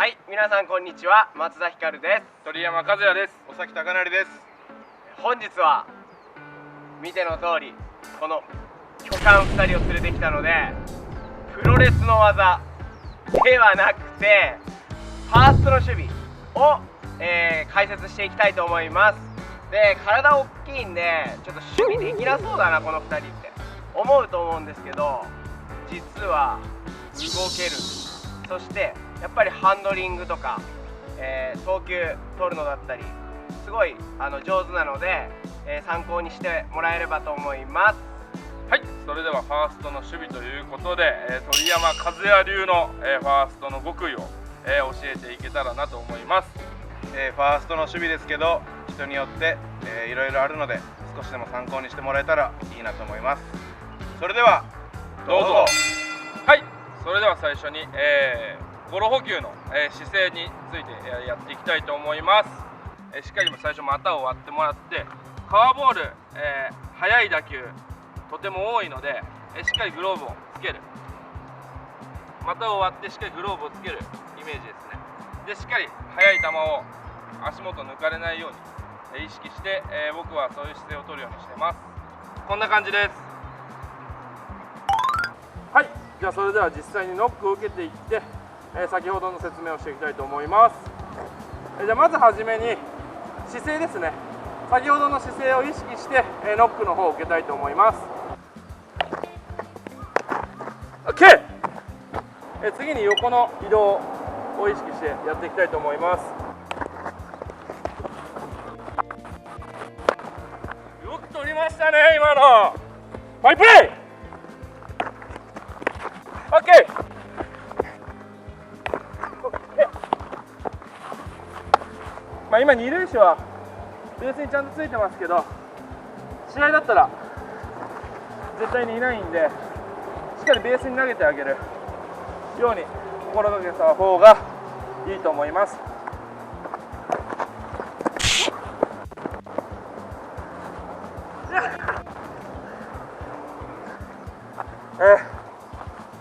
はい、皆さんこんにちは。松田ひかるです。鳥山和也です。尾崎貴成です。本日は見ての通りこの巨漢2人を連れてきたので、プロレスの技ではなくてファーストの守備を、解説していきたいと思います。で、体大きいんでちょっと守備できなそうだなこの2人って思うと思うんですけど、実は動けるんです。そしてやっぱりハンドリングとか、投球取るのだったりすごい上手なので、参考にしてもらえればと思います。はい、それではファーストの守備ということで、鳥山和也流の、ファーストの極意を、教えていけたらなと思います。ファーストの守備ですけど、人によって、いろいろあるので少しでも参考にしてもらえたらいいなと思います。それではどうぞ。はい、それでは最初に、ゴロ補給の、姿勢について、やっていきたいと思います。しっかり最初股を割ってもらって、カワーボール、速い打球とても多いので、しっかりグローブをつける、股を割ってしっかりグローブをつけるイメージですね。で、しっかり速い球を足元抜かれないように、意識して、僕はそういう姿勢を取るようにしてます。こんな感じです。はい、じゃあそれでは実際にノックを受けていって、先ほどの説明をしていきたいと思います。じゃあまずはじめに姿勢ですね。先ほどの姿勢を意識して、ノックの方を受けたいと思います。 OK。次に横の移動を意識してやっていきたいと思います。よく取りましたね、今の。ファインプレー。OK。今二塁手はベースにちゃんとついてますけど、試合だったら絶対にいないんで、しっかりベースに投げてあげるように心がけた方がいいと思います。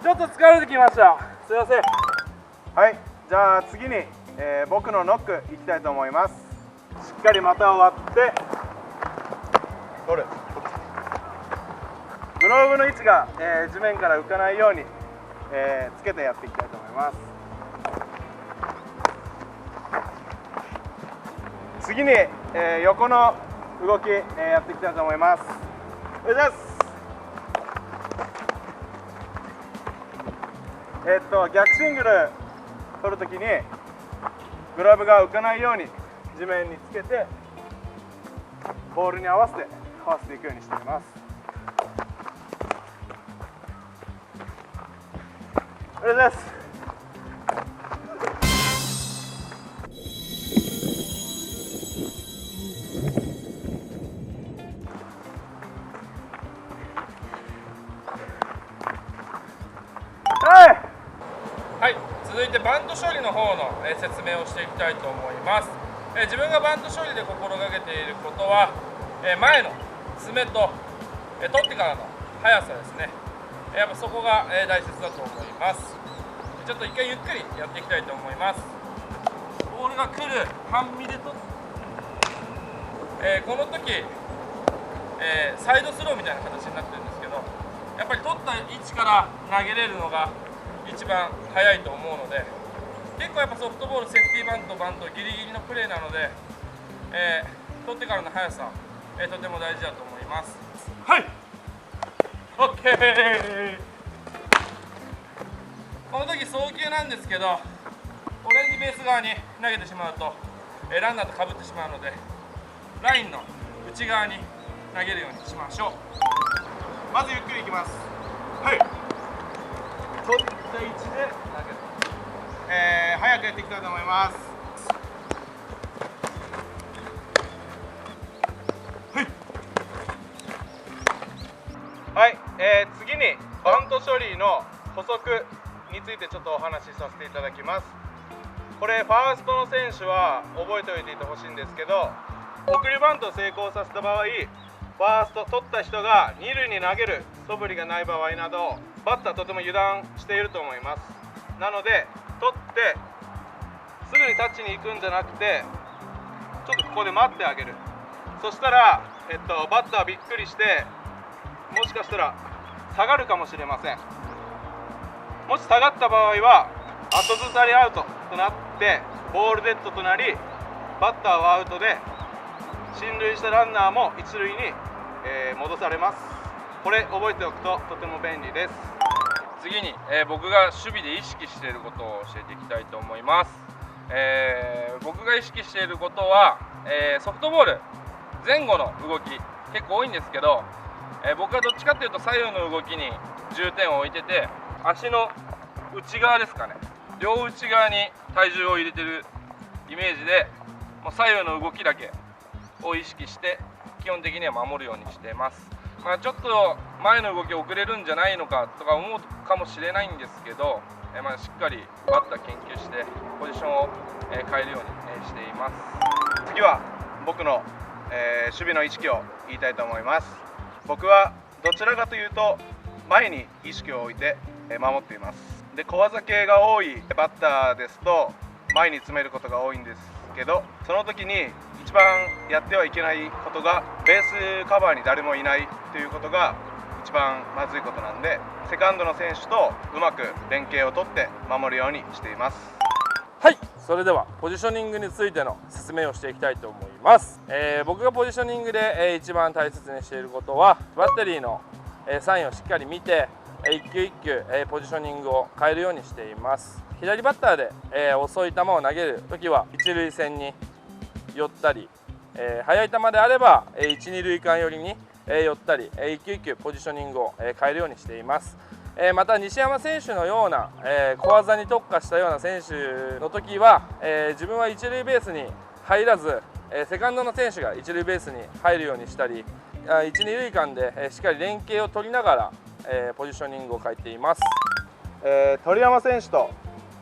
ちょっと疲れてきました。すいません。はい、じゃあ次に、僕のノックいきたいと思います。しっかり股を割って取る。グローブの位置が、地面から浮かないように、つけてやっていきたいと思います。次に、横の動き、やっていきたいと思います。お願いします。逆シングル取るときにグラブが浮かないように地面につけてボールに合わせていくようにしています。ありがとうございます。はい、続いてバント処理の方の、説明をしていきたいと思います。自分がバント処理で心がけていることは、前の爪と、取ってからの速さですね。やっぱそこが、大切だと思います。ちょっと一回ゆっくりやっていきたいと思います。ボールが来る半身で取って、この時、サイドスローみたいな形になってるんですけど、やっぱり取った位置から投げれるのが一番速いと思うので、結構やっぱソフトボールセーフティーバントギリギリのプレーなので、取ってからの速さ、とても大事だと思います。はい、 OK。 この時送球なんですけど、オレンジベース側に投げてしまうと、ランナーとかぶってしまうので、ラインの内側に投げるようにしましょう。まずゆっくりいきます。はい、取った位置で投げる。早くやっていきたいと思います。はい、次にバント処理の補足についてちょっとお話しさせていただきます。これファーストの選手は覚えておいていてほしいんですけど、送りバントを成功させた場合、ファースト取った人が二塁に投げる素振りがない場合など、バッターとても油断していると思います。なので取ってすぐにタッチに行くんじゃなくて、ちょっとここで待ってあげる。そしたら、バッターびっくりして、もしかしたら下がるかもしれません。もし下がった場合は後ずさりアウトとなってボールデッドとなり、バッターはアウトで進塁したランナーも一塁に、戻されます。これ覚えておくととても便利です。次に、僕が守備で意識していることを教えていきたいと思います。僕が意識していることは、ソフトボール前後の動き結構多いんですけど、僕はどっちかっていうと左右の動きに重点を置いてて、足の内側ですかね、両内側に体重を入れてるイメージで、もう左右の動きだけを意識して基本的には守るようにしています。ちょっと前の動き遅れるんじゃないのかとか思うかもしれないんですけど、しっかりバッター研究してポジションを変えるようにしています。次は僕の、守備の意識を言いたいと思います。僕はどちらかというと前に意識を置いて守っています。で、小技系が多いバッターですと前に詰めることが多いんですけど、その時に一番やってはいけないことがベースカバーに誰もいないということが一番まずいことなんで、セカンドの選手とうまく連携をとって守るようにしています。はい、それではポジショニングについての説明をしていきたいと思います。僕がポジショニングで、一番大切にしていることは、バッテリーの、サインをしっかり見て、一球一球、ポジショニングを変えるようにしています。左バッターで、遅い球を投げるときは一塁線に寄ったり、速い球であれば、一、二塁間寄りに、寄ったり、一球一球ポジショニングを、変えるようにしています。また西山選手のような、小技に特化したような選手の時は、自分は一塁ベースに入らず、セカンドの選手が一塁ベースに入るようにしたり、一、二塁間で、しっかり連携を取りながら、ポジショニングを変えています。鳥山選手と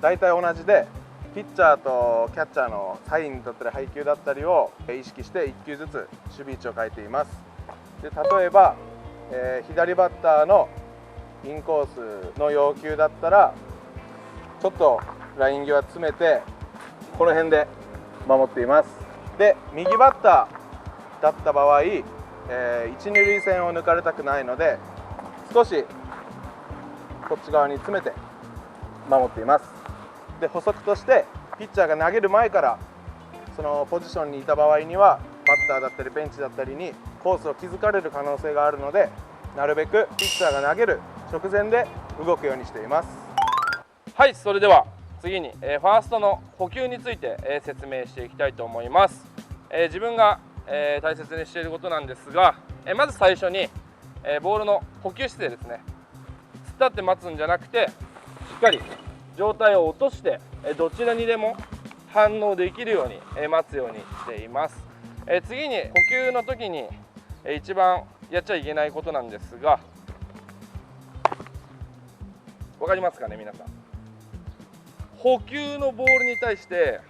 大体同じで、ピッチャーとキャッチャーのサインだったり配球だったりを意識して1球ずつ守備位置を変えています。で、例えば、左バッターのインコースの要求だったらちょっとライン際詰めてこの辺で守っています。で、右バッターだった場合、一、二塁線を抜かれたくないので少しこっち側に詰めて守っています。で、補足としてピッチャーが投げる前からそのポジションにいた場合にはバッターだったりベンチだったりにコースを気づかれる可能性があるので、なるべくピッチャーが投げる直前で動くようにしています。はい、それでは次に、ファーストの捕球について、説明していきたいと思います。自分が、大切にしていることなんですが、まず最初に、ボールの捕球姿勢ですね。突っ立って待つんじゃなくて、しっかり上体を落として、どちらにでも反応できるように、待つようにしています。次に捕球の時に、一番やっちゃいけないことなんですが、分かりますかね皆さん。捕球のボールに対して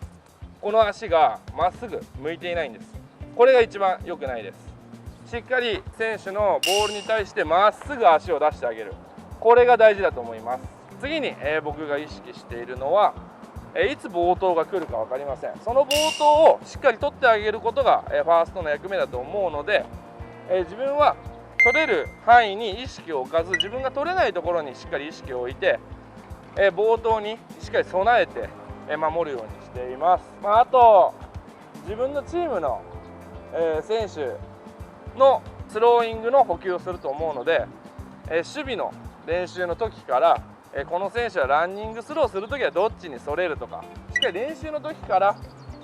この足がまっすぐ向いていないんです。これが一番良くないです。しっかり選手のボールに対してまっすぐ足を出してあげる、これが大事だと思います。次に、僕が意識しているのは、いつ暴投が来るか分かりません。その暴投をしっかり取ってあげることが、ファーストの役目だと思うので、自分は取れる範囲に意識を置かず、自分が取れないところにしっかり意識を置いて、暴投にしっかり備えて、守るようにしています。あと自分のチームの、選手のスローイングの補給をすると思うので、守備の練習の時から、この選手はランニングスローする時はどっちにそれるとか、しっかり練習の時から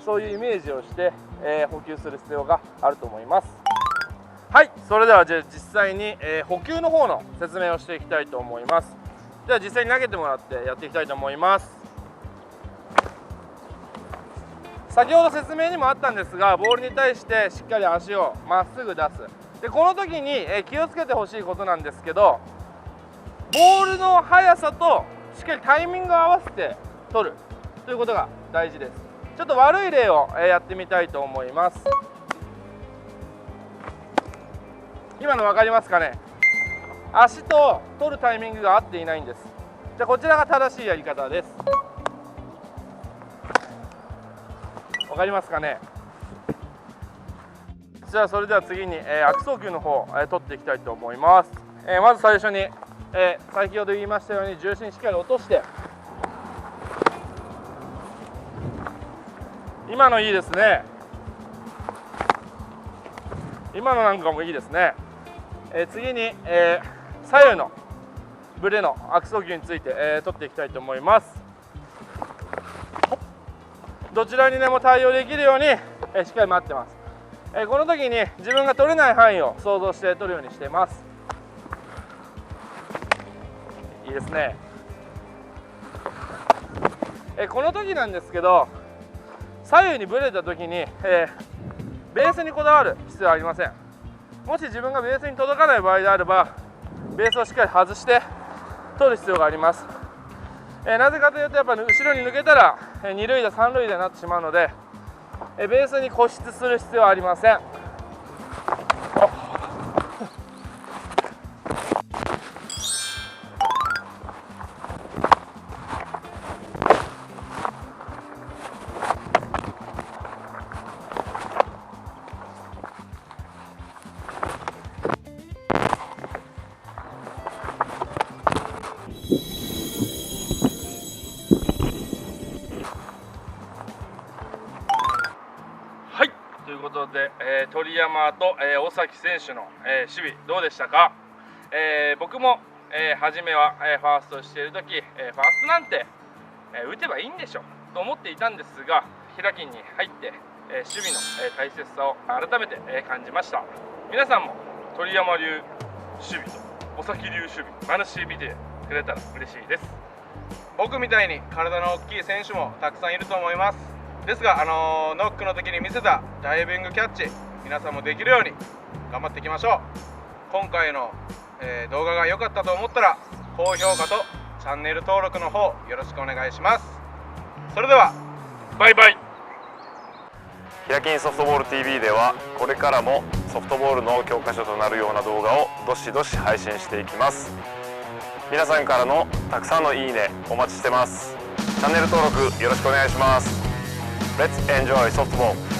そういうイメージをして、補給する必要があると思います。はい、それではじゃあ実際に、捕球の方の説明をしていきたいと思います。では実際に投げてもらってやっていきたいと思います。先ほど説明にもあったんですが、ボールに対してしっかり足をまっすぐ出す。で、この時に、気をつけてほしいことなんですけど、ボールの速さとしっかりタイミングを合わせて取るということが大事です。ちょっと悪い例を、やってみたいと思います。今の分かりますかね。足と取るタイミングが合っていないんです。じゃあこちらが正しいやり方です。わかりますかね。じゃあそれでは次に、悪送球の方、取っていきたいと思います。まず最初に、先ほど言いましたように重心しっかり落として、今のいいですね。今のなんかもいいですね。次に、左右のブレの悪送球について、取っていきたいと思います。どちらにでも対応できるように、しっかり待ってます。この時に自分が取れない範囲を想像して取るようにしています。いいですね。この時なんですけど、左右にぶれた時に、ベースにこだわる必要はありません。もし自分がベースに届かない場合であれば、ベースをしっかり外して取る必要があります。なぜかというと、やっぱり後ろに抜けたら二塁打三塁打になってしまうので、ベースに固執する必要はありません。ということで、鳥山と、尾崎選手の、守備どうでしたか。僕も、初めは、ファーストをしているとき、ファーストなんて、打てばいいんでしょと思っていたんですが、開きに入って、守備の、大切さを改めて、感じました。皆さんも鳥山流守備と尾崎流守備マルシー見てくれたら嬉しいです。僕みたいに体の大きい選手もたくさんいると思います。ですが、ノックの時に見せたダイビングキャッチ、皆さんもできるように頑張っていきましょう。今回の、動画が良かったと思ったら高評価とチャンネル登録の方よろしくお願いします。それではバイバイ。ヒラキンソフトボール TV ではこれからもソフトボールの教科書となるような動画をどしどし配信していきます。皆さんからのたくさんのいいねお待ちしてます。チャンネル登録よろしくお願いします。Let's enjoy softball!